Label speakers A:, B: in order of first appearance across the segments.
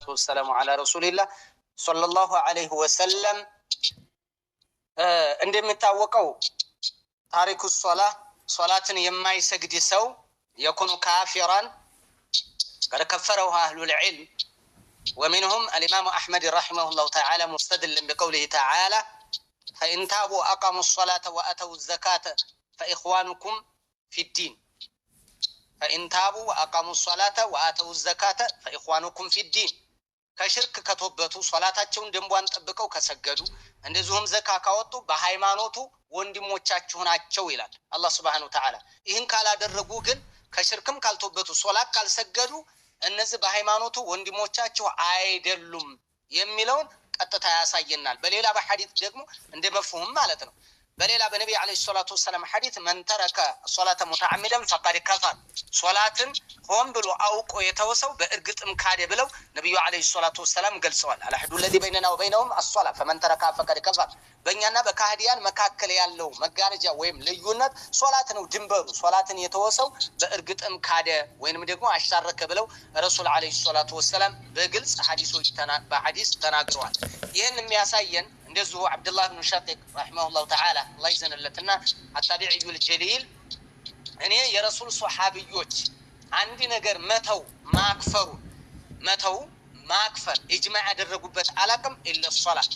A: والسلام على رسول الله صلى الله عليه وسلم እንደምታወቀው ታሪኩ ሶላትን የማይሰግድ ሰው يكون كافرا قد كفره أهل العلم ومنهم الإمام أحمد رحمه الله تعالى مستدلا بقوله تعالى فإن تابوا أقاموا الصلاة وأتوا الزكاة فإخوانكم في الدين فإن تابوا وأقاموا الصلاة وآتوا الزكاة فإخوانكم في الدين كشرك كتوبتو صلاتاቸውን ደንቧን ጠብቀው ከሰገዱ እንደዚሁም ዘካ ካወጡ በሃይማኖቱ ወንድሞቻችሁ ናቸው ይላል አላህ Subhanahu Wa Ta'ala ይህን ካላደረጉ ግን ከሽርክም ካልተወበቱ ሶላት ካልሰገዱ እነዚህ በሃይማኖቱ ወንድሞቻችሁ አይደሉም የሚለውን ቀጥታ ያሳየናል በሌላ በሐዲስ ደግሞ እንደ መፍሁም ማለት ነው በሌላ በነብዩ አለይሂ ሰላቱ ወሰለም ሐዲስ من ترك الصلاه متعمدا فقد كفر ሶላትን ሆን ብሎ አውቆ የተወሰው በእርግጥም ካደ ብለው ነብዩ አለይሂ ሰላቱ ወሰለም ገልጸዋል አልሐዱ الذي بيننا وبينهم الصلاه فمن تركها فقد كفر በእኛና በካህዲያን መካከል ያለው መጋረጃ ወይም ልዩነት ሶላት ነው ድንበሩ ሶላትን የተወሰው በእርግጥም ካደ ወይንም ደግሞ አሻረከ ብለው ረሱል አለይሂ ሰላቱ ወሰለም በግልጽ ሐዲሶች በሐዲስ ተናግረዋል ይሄን የሚያሳየን እንደዚሁ አብዱላህ ኢብኑ ሸቂቅ ረሂመሁላህ ተዓላ الله ይዘንለትና አታቢዒ الجليل እኔ የረሱል ሱሐቢዮች አንድ ነገር መተው ማክፈር ኢጅማዕ ያደረጉበት አላቅም ኢላ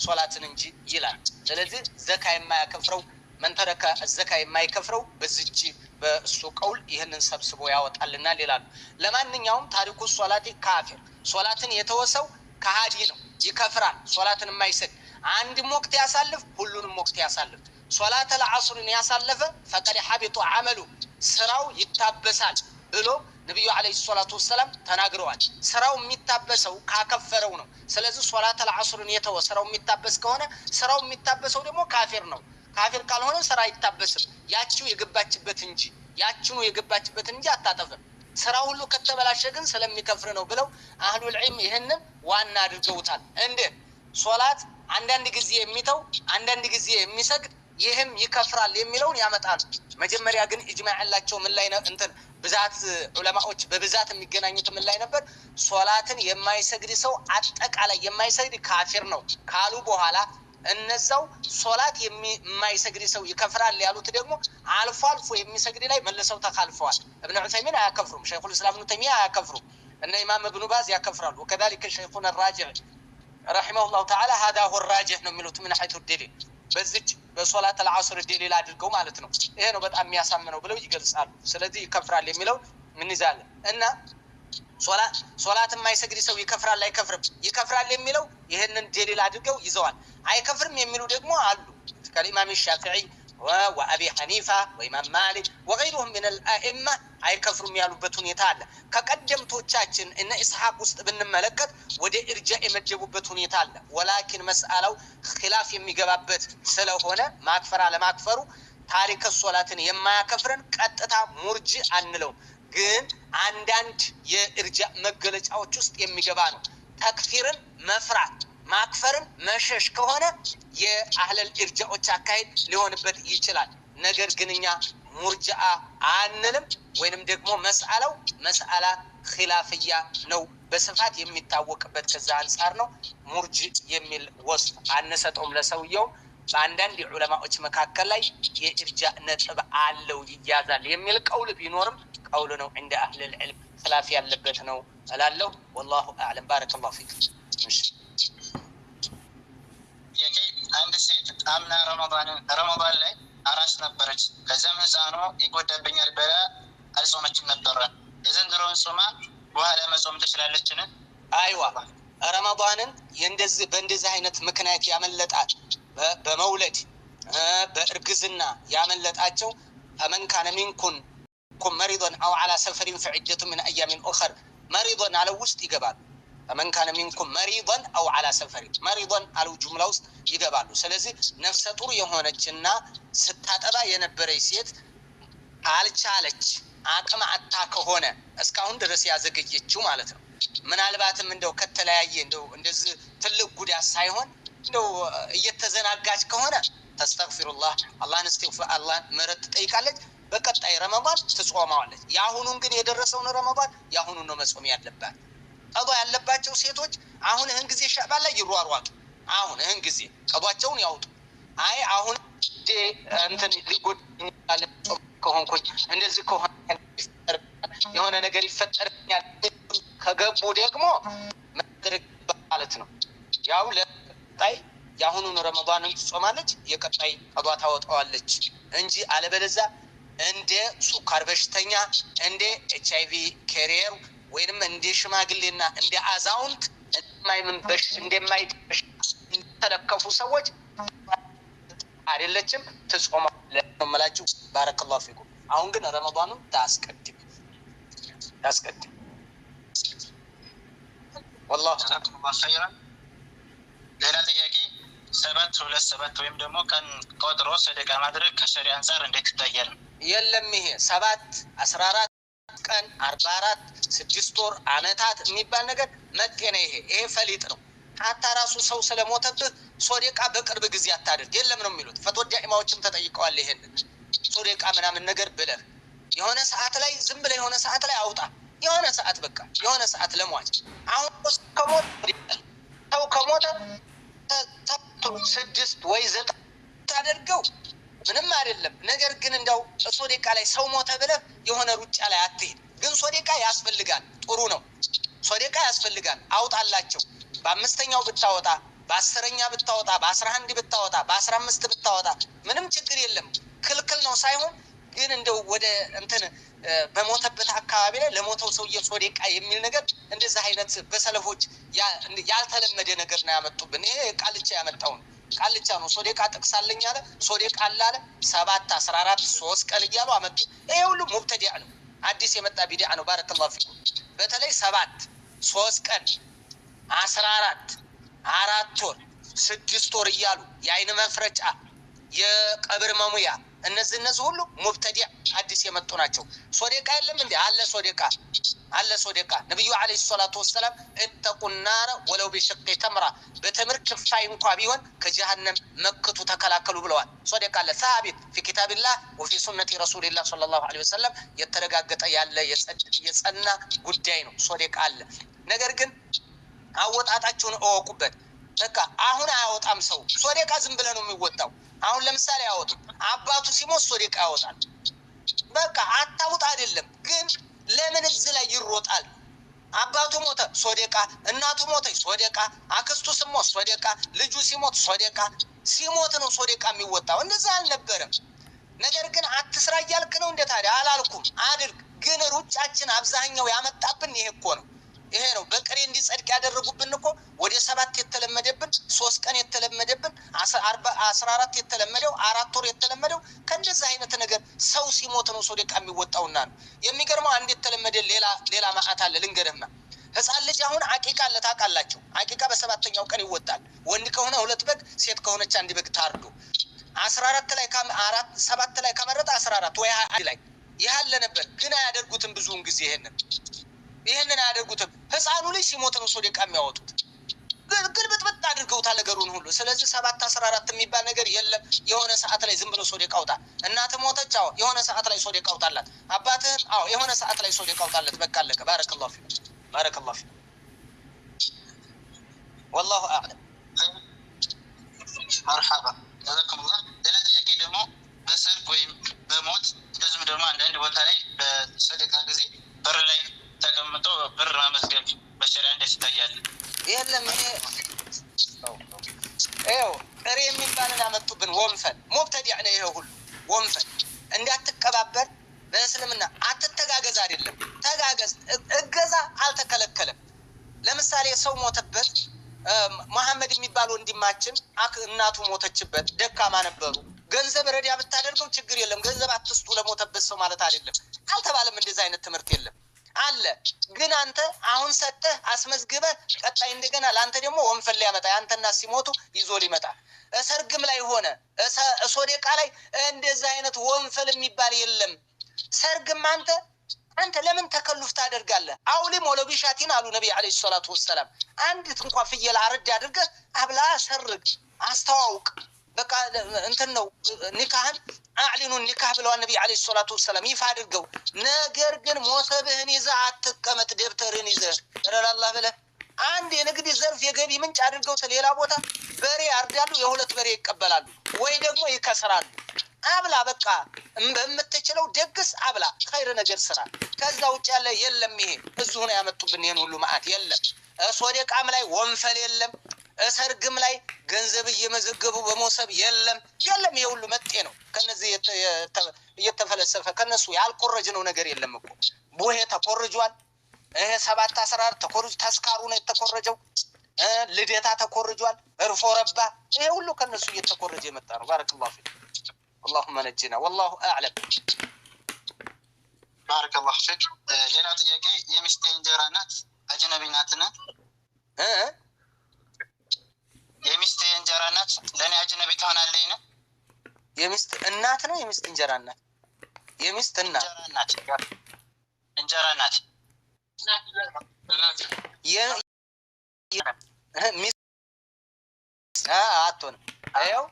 A: ሶላትን እንጂ ይላል ስለዚህ ዘካ የማያከፍረው من ترك الزكاه የማይከፍረው በዚች በሱ ቀውል ይሄንን ሰብስቦ ያወጣልናል ይላል ለማንኛውም ታሪኩ ሶላቲ ካፊር ሶላትን የተወሰው ከሃዲ ነው ይከፍራል ሶላትን የማይሰግድ አንድ ወቅት ያሳልፍ ሁሉንም ወቅት ያሳልፍ ሶላተ العصርን ያሳለፈ فقد حبط عمله ስራው ይታበሳል ብሎ ነብዩ አለይሂ ሰላቱ ወሰለም ተናግረዋል ስራው የሚታበሰው ካከፈረው ነው ስለዚህ ሶላተ العصርን የተወሰረው የሚታበስ ከሆነ ስራው የሚታበሰው ደግሞ ካፊር ነው ካፊር ካልሆነ ስራ አይታበስም ያቺው የገባችበት እንጂ አታጠፍም ስራ ሁሉ ከተበላሸ ግን ስለሚከፍር ነው ብለው አህሉል ዒልም ይሄንን ዋና አድርገውታል እንደ ሶላት አንዳንድ ጊዜ የሚተው አንዳንድ ጊዜ የሚሰግድ ይሄም ይከፍራል የሚለውን ያመጣል መጀመሪያ ግን ኢጅማዕ ያላቸው ምን ላይ ነው እንትን ብዛት ዑለማዎች በብዛት የሚገናኙት ምን ላይ ነበር ሶላትን የማይሰግድ ሰው አጠቃላይ የማይሰግድ ካፊር ነው ካሉ በኋላ እነዛው ሶላት የማይሰግድ ሰው ይከፍራል ያሉት ደግሞ አልፎ የሚሰግድ ላይ መልሰው ተካልፈዋል ابن عثيمين አያከፍሩም ሸይኹል እስላም ኢብኑ ተይሚያ አያከፍሩም እና ኢማም ኢብኑ ባዝ ያከፍራሉ وكذلك شيخنا الراجع رحمه الله تعالى هذا هو الراجح ነው የሚሉት من حيث الدليل በዚች በሶላት العصر الدليل አድርገው ማለት ነው ይሄ ነው በጣም የሚያሳምነው ብለው ይገልጻሉ ስለዚህ ይከፍራል የሚለው ምን ይዛል እና ሶላት የማይሰግድ ሰው ይከፍራል የሚለው ይሄንን ደሊል አድርገው ይዘዋል አይከፍርም የሚሉ ደግሞ አሉ ከኢማም ሻፊዒ ወአቢ ሐኒፋ ወኢማም ማሊክ ወغيرهم من الائمه አይከፍሩም ያሉበት ሁኔታ አለ ከቀደምቶቻችን እነ ኢስሐቅ ውስጥ ብንመለከት ወደ ኢርጃ የመደቡበት ሁኔታ አለ ወላኪን መስአላው ኺላፍ የሚገባበት ስለሆነ ማክፈራ ለማክፈሩ ታሪክ ሶላትን የማያከፍረን ቀጥታ ሙርጂ አንለው ግን አንዳንድ የኢርጃ መገለጫዎች ውስጥ የሚገባ ነው ተክፊርን መፍራት ማክፈርን መሸሽ ከሆነ የአህለል ኢርጃዎች አካይድ ሊሆንበት ይችላል ነገር ግን እኛ ሙርጂአ አንልም ወይንም ደግሞ መስአላ ኺላፍያ ነው በስፋት የሚታወቅበት ከዛ አንፃር ነው ሙርጂ የሚል ወስፍ አንሰጠውም ለሰውየው በአንዳንድ ዑለማዎች መካከል ላይ የኢርጃ ነጥብ አለው ይያዛል የሚል ቀውል ቢኖርም ቀውል ነው እንደ አህለል ዒልም ኺላፍ ያለበት ነው እላለሁ والله اعلم بارك الله فيك
B: አንድ ሴት አምና ረመዳን ላይ አራስ ነበረች ከዛም ህፃኗ ይጎዳብኛል ብላ አልጾመችም ነበር የዘንድሮውን ጾማ በኋላ መጾም ትችላለችን
A: አይዋ ረመዳንን በእንደዚህ አይነት ምክንያት ያመለጣት በመውለድ በእርግዝና ያመለጣቸው فمن كان منكم مريضا او على سفر فعدة من ايام اخر مريضا على ውስጥ ይገባል فمن كان منكم مريضا او على سفر مريضا على جمله ውስጥ ይገባሉ ስለዚህ ነፍሰ ጡር የሆነችና ስታጠባ የነበረች ሴት አልቻለች አቅም አጣ ከሆነ እስካሁን ድረስ ያዘገየችው ማለት ነው ምናልባትም እንደው ከተለያየ እንደው እንደዚህ ትልቅ ጉዳት ሳይሆን እንደው እየተዘናጋች ከሆነ ተስተግፊሩላህ አላህን እስትግፋር አላህ ምሕረት ጠይቃለች በቀጣይ ረመዳን ትጾማዋለች ያሁኑን ግን የደረሰውን ረመዳን ያሁኑን ነው መጾም ያለባት ቀዷ ያለባቸው ሴቶች አሁን ይህን ጊዜ ሻዕባን ላይ ይሯሯጡ። አሁን ይህን ጊዜ ቀዷቸውን ያውጡ። አይ አሁን እንትን ሊጎድ ከሆንኩኝ እንደዚህ ከሆነ የሆነ ነገር ይፈጠርኛል ከገቡ ደግሞ መድረግ ማለት ነው። ያው ለቀጣይ የአሁኑን ረመዳንን ትጾማለች፣ የቀጣይ ቀዷ ታወጣዋለች እንጂ አለበለዚያ እንደ ሱካር በሽተኛ እንደ HIV ካሪየር ወይንም እንደ ሽማግሌና እንደ አዛውንት እንደማይተለከፉ ሰዎች አይደለችም። ትጾማለች ነው የምላችሁ። ባረከላሁ ፊኩም። አሁን ግን ረመዳኑን ታስቀድም والله
B: جزاكم الله خيرا። ሌላ ጥያቄ 727 ወይም ደግሞ ቀን ቆጥሮ ሰደቃ ማድረግ ከሸሪዓ አንፃር እንዴት ይታያል?
A: የለም ይሄ 7 14 ቀን 44 6 ወር አመታት የሚባል ነገር መጤ ነው። ይሄ ፈሊጥ ነው። ሀታ ራሱ ሰው ስለሞተብህ ሶደቃ በቅርብ ጊዜ አታድርግ የለም ነው የሚሉት። ፈትዋ ዳኢማዎችም ተጠይቀዋል። ይሄን ሶደቃ ምናምን ነገር ብለህ የሆነ ሰዓት ላይ ዝም ብለህ የሆነ ሰዓት ላይ አውጣ። የሆነ ሰዓት በቃ የሆነ ሰዓት ለሟች አሁን ሰው ከሞተ 6 ወይ 9 ታደርገው ምንም አይደለም። ነገር ግን እንደው ሶደቃ ላይ ሰው ሞተ ብለህ የሆነ ሩጫ ላይ አትሄድ። ግን ሶደቃ ያስፈልጋል፣ ጥሩ ነው። ሶደቃ ያስፈልጋል፣ አውጣላቸው። በ5ኛው ብታወጣ፣ በ10ኛ ብታወጣ፣ በ11 ብታወጣ፣ በ15 ብታወጣ ምንም ችግር የለም። ክልክል ነው ሳይሆን ግን እንደው ወደ እንትን በሞተበት አካባቢ ላይ ለሞተው ሰውዬ ሶደቃ የሚል ነገር እንደዚህ አይነት በሰለፎች ያልተለመደ ነገር ነው ያመጡብን። ይሄ ቃልቻ ያመጣው ነው። ቃልቻ ነው። ሶደቃ ጥቅሳለኝ አለ፣ ሶደቃ አለ 7 14 3 ቀን እያሉ አመጡ። ይሄ ሁሉ ሙብተዲዕ ነው፣ አዲስ የመጣ ቢድዓ ነው። ባረከላሁ ፊኩም። በተለይ 7 3 ቀን 14 4 ወር 6 ወር እያሉ የአይን መፍረጫ የቀብር መሙያ እነዚህ ሁሉ ሙብተዲዕ አዲስ የመጡ ናቸው። ሶደቃ የለም እንዴ? አለ ሶደቃ። ነብዩ አለይሂ ሰላቱ ወሰለም እተቁን ናረ ወለው ቢሽቂ ተምራ፣ በተምር ክፋይ እንኳ ቢሆን ከጀሃነም መክቱ ተከላከሉ ብለዋል። ሶደቃ አለ ሳቢት ፊ ኪታቢላህ ወፊ ሱነቲ ረሱሊላህ ሰለላሁ ዐለይሂ ወሰለም የተረጋገጠ ያለ የጸና ጉዳይ ነው። ሶደቃ አለ። ነገር ግን አወጣጣችሁን እወቁበት። በቃ አሁን አያወጣም ሰው ሶደቃ፣ ዝም ብለህ ነው የሚወጣው። አሁን ለምሳሌ ያወጡ አባቱ ሲሞት ሶደቃ ያወጣል። በቃ አታውጣ አይደለም ግን ለምን እዚህ ላይ ይሮጣል? አባቱ ሞተ ሶደቃ፣ እናቱ ሞተች ሶደቃ፣ አክስቱ ስሞት ሶደቃ፣ ልጁ ሲሞት ሶደቃ። ሲሞት ነው ሶደቃ የሚወጣው። እንደዛ አልነበረም። ነገር ግን አትስራ እያልክ ነው እንደ ታዲያ አላልኩም፣ አድርግ። ግን ሩጫችን አብዛኛው ያመጣብን ይሄ እኮ ነው። ይሄ ነው በቅሬ እንዲጸድቅ ያደረጉብን እኮ። ወደ 7 የተለመደብን 3 ቀን የተለመደብን 14 የተለመደው 4 ወር የተለመደው ከእንደዚህ አይነት ነገር ሰው ሲሞት ነው ሶደቃ የሚወጣውና ነው የሚገርመው። አንድ የተለመደ ሌላ ማአት አለ ልንገርህማ። ህፃን ልጅ አሁን አቂቃ አለ ታውቃላችሁ። አቂቃ በ7ኛው ቀን ይወጣል። ወንድ ከሆነ 2 በግ፣ ሴት ከሆነች 1 በግ ታርዶ 14 ላይ 7 ላይ ከመረጠ 14 ወይ 21 ላይ ያለ ነበር። ግን አያደርጉትም ብዙውን ጊዜ ይሄንን አያደርጉትም። ህፃኑ ልጅ ሲሞት ነው ሶደቃ የሚያወጡት። ግልብጥብጥ አድርገውታል ነገሩን ሁሉ። ስለዚህ 7 14 የሚባል ነገር የለም። የሆነ ሰዓት ላይ ዝም ብሎ ሶደቃ አውጣ። እናትህ ሞተች፣ አዎ የሆነ ሰዓት ላይ ሶደቃ አውጣላት። አባትህም አዎ የሆነ ሰዓት ላይ ሶደቃ አውጣለት። በቃ አለቀ። ባረከላሁ ፊክ ወላሁ አዕለም።
B: መርሐባ ጀዛኩሙላህ። ሌላ ጥያቄ ደግሞ በሰርግ ወይም በሞት እንደዚሁም ደግሞ አንዳንድ ቦታ ላይ በሰደቃ ጊዜ በር ላይ ተቀምጦ ብር ማመዝገብ በሸሪዓ እንዴት ይታያል?
A: የለም ይኸው ቅሬ የሚባልን አመጡብን። ወንፈል ሙብተዲዕ ነው ይሄ ሁሉ ወንፈል። እንዳትቀባበር በእስልምና አትተጋገዝ አይደለም፣ ተጋገዝ። እገዛ አልተከለከለም። ለምሳሌ ሰው ሞተበት፣ መሐመድ የሚባል ወንድማችን እናቱ ሞተችበት፣ ደካማ ነበሩ። ገንዘብ ረዲያ ብታደርገው ችግር የለም። ገንዘብ አትስጡ ለሞተበት ሰው ማለት አይደለም አልተባለም። እንደዚህ አይነት ትምህርት የለም አለ። ግን አንተ አሁን ሰጠህ አስመዝግበህ ቀጣይ እንደገና ለአንተ ደግሞ ወንፈል ሊያመጣ አንተና ሲሞቱ ይዞ ሊመጣ። ሰርግም ላይ ሆነ ሶደቃ ላይ እንደዚህ አይነት ወንፈል የሚባል የለም። ሰርግም አንተ ለምን ተከሉፍ ታደርጋለህ? አውሊም ወለው ቢሻቲን አሉ ነቢ ዓለይሂ ሰላቱ ወሰላም። አንዲት እንኳን ፍየል አረድ አድርገህ አብላ፣ ሰርግ፣ አስተዋውቅ። በቃ እንትን ነው ኒካህን አዕሊኑ ኒካህ ብለዋል ነብይ አለይሂ ሰላቱ ወሰለም ይፋ አድርገው። ነገር ግን ሞሰብህን ይዘህ አትቀመጥ፣ ደብተርህን ይዘህ ረላላህ ብለህ አንድ የንግድ ዘርፍ የገቢ ምንጭ አድርገው ሌላ ቦታ በሬ ያርዳሉ፣ የሁለት በሬ ይቀበላሉ ወይ ደግሞ ይከስራሉ። አብላ በቃ በምትችለው ደግስ አብላ፣ ኸይር ነገር ስራ። ከዛ ውጭ ያለ የለም። ይሄ እዚሁ ነው ያመጡብን ይሄን ሁሉ መዓት የለም። ሶደቃም ላይ ወንፈል የለም። ሰርግም ላይ ገንዘብ እየመዘገቡ በመውሰብ የለም። ይሄ ሁሉ መጤ ነው። ከነዚህ እየተፈለሰፈ ከነሱ ያልኮረጅነው ነገር የለም እኮ። ቡሄ ተኮርጇል። ይሄ 7-14 ተኮርጅ ተስካሩ ነው የተኮረጀው። ልደታ ተኮርጇል። እርፎ ረባ ይሄ ሁሉ ከነሱ እየተኮረጀ የመጣ ነው። ባረከላሁ ፊክ اللهم نجنا والله اعلم
B: بارك الله فيك ሌላ ጥያቄ የሚስቴ እንጀራ ናት አጅነቢ ናትና የሚስቴ እንጀራ ናት ለኔ አጅነቢ ትሆናለች ነው
A: የሚስት እናት ነው የሚስት እንጀራ ናት የሚስት እናት
B: እንጀራ ናት
A: አትሆንም አየው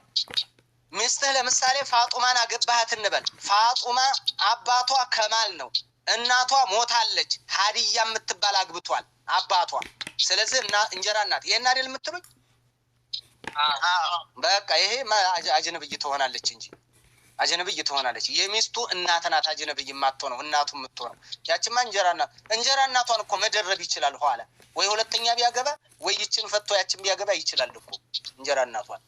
A: ሚስትህ ለምሳሌ ፋጡማን አገባሃት እንበል። ፋጡማ አባቷ ከማል ነው፣ እናቷ ሞታለች። ሀዲያ የምትባል አግብቷል አባቷ። ስለዚህ እንጀራ እናት ይሄን አይደል የምትሉኝ? በቃ ይሄ አጅነብይ ትሆናለች እንጂ አጅነብይ ትሆናለች። የሚስቱ እናት ናት አጅነብይ የማትሆነው እናቱ የምትሆነው። ያቺማ እንጀራ እናት እንጀራ እናቷን እኮ መደረብ ይችላል። ኋላ ወይ ሁለተኛ ቢያገባ ወይ ይችን ፈቶ ያችን ቢያገባ ይችላል እኮ እንጀራ እናቷን።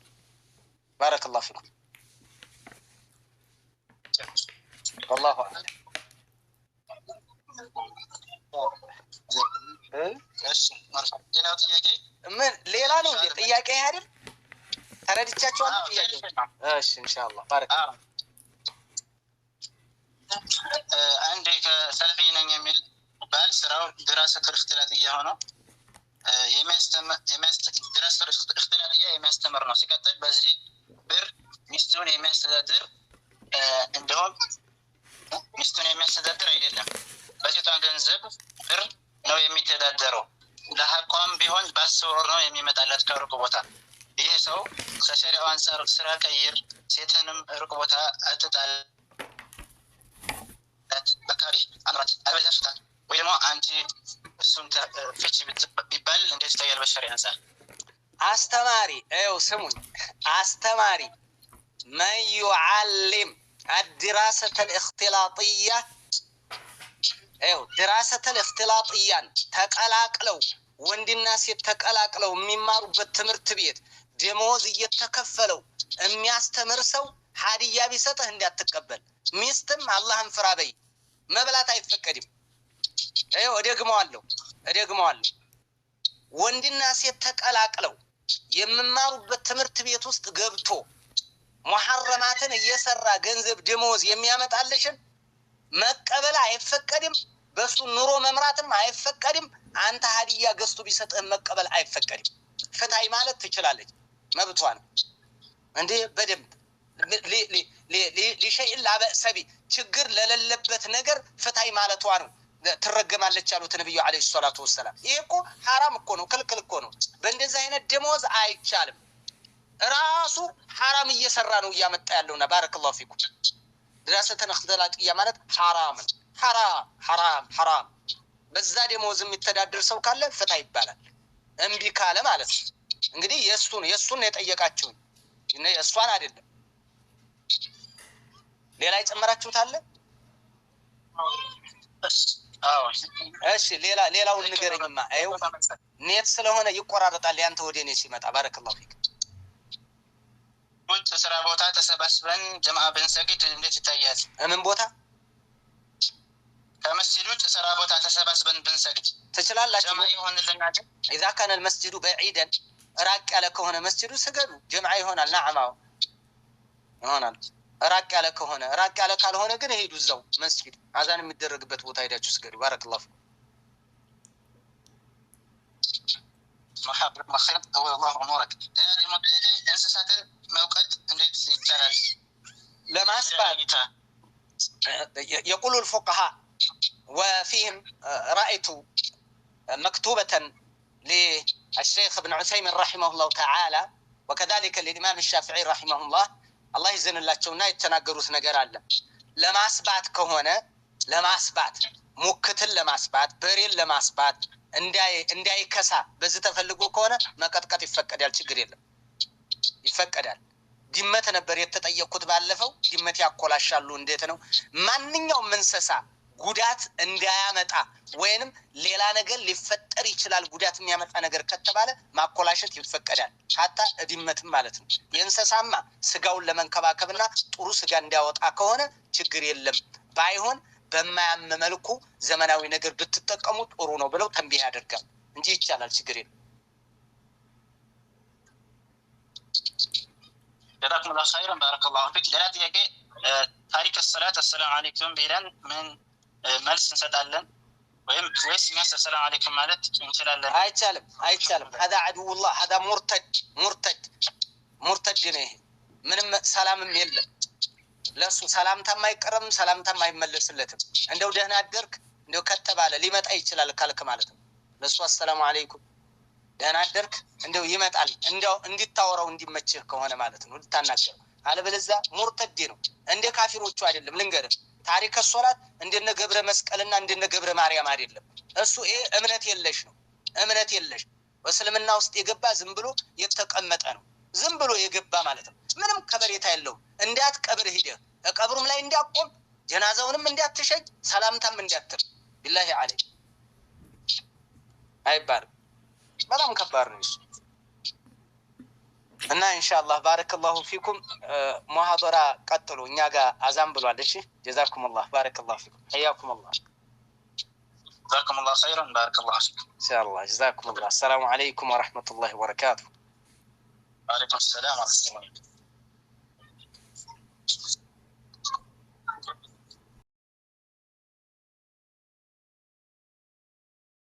A: بارك الله فيكم والله أعلم من ሌላ ነው እንዴ ጥያቄ አይደል ተረድቻችኋለሁ ጥያቄ እሺ ኢንሻአላህ بارك الله
B: አንዴ ከሰልፊ ነኝ የሚል ባል ስራው ድራሰት እክትላት እየሆነው ድራሰት እክትላት የሚያስተምር ነው ሲቀጥል በዚህ ብር ሚስቱን የሚያስተዳድር እንደሆን ሚስቱን የሚያስተዳድር አይደለም። በሴቷን ገንዘብ ብር ነው የሚተዳደረው። ለሀቋም ቢሆን በ10 ወር ነው የሚመጣላት ከሩቅ ቦታ። ይህ ሰው ከሸሪዓው አንጻር ስራ ቀይር፣ ሴትንም ሩቅ ቦታ አትጣል፣ በካሪ አምራት አበዛፍታል ወይ ደግሞ አንቺ እሱን ፍቺ ቢባል እንዴት ይታያል በሸሪዓ አንጻር?
A: አስተማሪ እው ስሙኝ አስተማሪ من يعلم الدراسة الاختلاطية دراسة الاختلاطية ተቀላቅለው ወንድና ሴት ተቀላቅለው የሚማሩበት ትምህርት ቤት ደሞዝ እየተከፈለው የሚያስተምር ሰው ሀዲያ ቢሰጥህ እንዳትቀበል። ሚስትም አላህን ፍራ በይ። መብላት አይፈቀድም። እደግመዋለሁ ወንድና ሴት ተቀላቅለው የሚማሩበት ትምህርት ቤት ውስጥ ገብቶ ሙሐረማትን እየሰራ ገንዘብ ደሞዝ የሚያመጣልሽን መቀበል አይፈቀድም። በሱ ኑሮ መምራትም አይፈቀድም። አንተ ሀዲያ ገዝቶ ቢሰጥህ መቀበል አይፈቀድም። ፍታይ ማለት ትችላለች፣ መብቷ ነው እንዴ በደንብ ሊሸይء لا بأس به ችግር ለሌለበት ነገር ፍታይ ማለቷ ነው። ትረገማለች ያሉት ነብዩ አለይሂ ሰላቱ ወሰለም። ይሄ እኮ ሐራም እኮ ነው፣ ክልክል እኮ ነው። በእንደዚህ አይነት ደሞዝ አይቻልም። ራሱ ሐራም እየሰራ ነው እያመጣ ያለውና ባረከላሁ ፊኩም። ድራሰተን እክትላጥያ ማለት ሐራም በዛ ደሞዝ የሚተዳደር ሰው ካለ ፍታ ይባላል። እምቢ ካለ ማለት ነው እንግዲህ የሱን የጠየቃችሁ እሷን አይደለም። ሌላ ይጨምራችሁት አለ? እሺ ሌላውን ንገረኝማ። አይው ኔት ስለሆነ ይቆራረጣል ያንተ ወደ እኔ ሲመጣ። ባረከላሁ ፊክ።
B: ወንት ስራ ቦታ ተሰባስበን ጀማዓ ብንሰግድ እንዴት ይታያል?
A: ምን ቦታ?
B: ከመስጂዱ ስራ ቦታ ተሰባስበን ብንሰግድ
A: ትችላላችሁ?
B: ጀማዓ ይሆንልናል?
A: اذا كان المسجد بعيدا ራቅ ያለ ከሆነ መስጂዱ ስገዱ፣ ጀማዓ ይሆናል። ነዓማው ይሆናል። ራቅ ያለ ከሆነ ራቅ ያለ ካልሆነ ግን ሄዱ እዛው መስጂድ አዛን የሚደረግበት ቦታ ሄዳችሁ ስገዱ። ባረከላሁ ፊክ።
B: مرحبا بخير طول الله عمرك. هذه مدة انسسات موقت እንዴት ይቻላል
A: ለማስባል يقول الفقهاء وفيهم رأيت مكتوبة للشيخ ابن عثيمين رحمه الله تعالى وكذلك الإمام الشافعي رحمه الله الله يزن الله تشونا يتناقروس نجار الله لما أثبات كهونا لما أثبات مكتل لما أثبات بريل لما أثبات انداي كسا بس تفلقوا كهونا ما قد يفكر يال تجريل يفكر يال دمت نبر يتطيقوا باللفو دمت يأكل الشالو انديتنو من يوم من سسا ጉዳት እንዳያመጣ ወይንም ሌላ ነገር ሊፈጠር ይችላል ጉዳት የሚያመጣ ነገር ከተባለ ማኮላሸት ይፈቀዳል ሀታ እድመትም ማለት ነው የእንሰሳማ ስጋውን ለመንከባከብና ጥሩ ስጋ እንዲያወጣ ከሆነ ችግር የለም ባይሆን በማያም መልኩ ዘመናዊ ነገር ብትጠቀሙ ጥሩ ነው ብለው ተንቢህ ያደርጋል እንጂ ይቻላል ችግር የለም
B: جزاكم الله خيرا بارك الله فيك لا ጥያቄ ታሪክ الصلاه السلام عليكم ቢላን ምን መልስ እንሰጣለን ወይስ የሚያስ ሰላም አለይኩም ማለት እንችላለን
A: አይቻልም هذا عدو الله هذا مرتد ነው ምንም ሰላምም የለም ለሱ ሰላምታም አይቀርም ሰላምታም አይመለስለትም እንደው ደህና አደርክ እንደው ከተባለ ሊመጣ ይችላል ካልክ ማለት ነው ለሱ ሰላም አለይኩም ደህና አደርክ እንደው ይመጣል እንደው እንዲታወራው እንዲመችህ ከሆነ ማለት ነው ልታናገር አለበለዚያ ሙርተድ ነው እንደ ካፊሮቹ አይደለም ልንገርህ ታሪክ الصلاه እንደነ ገብረ መስቀልና እንደነ ገብረ ማርያም አይደለም እሱ እምነት የለሽ ነው እምነት የለሽ በእስልምና ውስጥ የገባ ዝም ብሎ የተቀመጠ ነው ዝም ብሎ የገባ ማለት ነው ምንም ከበሬታ የለው እንዲያት ቀብር ሄደ ቀብሩም ላይ እንዲያቆም ጀናዛውንም እንዲያትሸኝ ሰላምታም እንዲያትር بالله عليك አይባል በጣም ከባድ ነው እና ኢንሻአላህ ባረከላሁ ፊኩም ሙሐደራ ቀጥሉ እኛ ጋር አዛን ብሏል እሺ جزاكم الله بارك الله فيكم حياكم الله
B: جزاكم الله خيرا بارك الله فيكم
A: ان شاء الله جزاكم الله السلام عليكم ورحمة الله وبركاته
B: وعليكم السلام ورحمة الله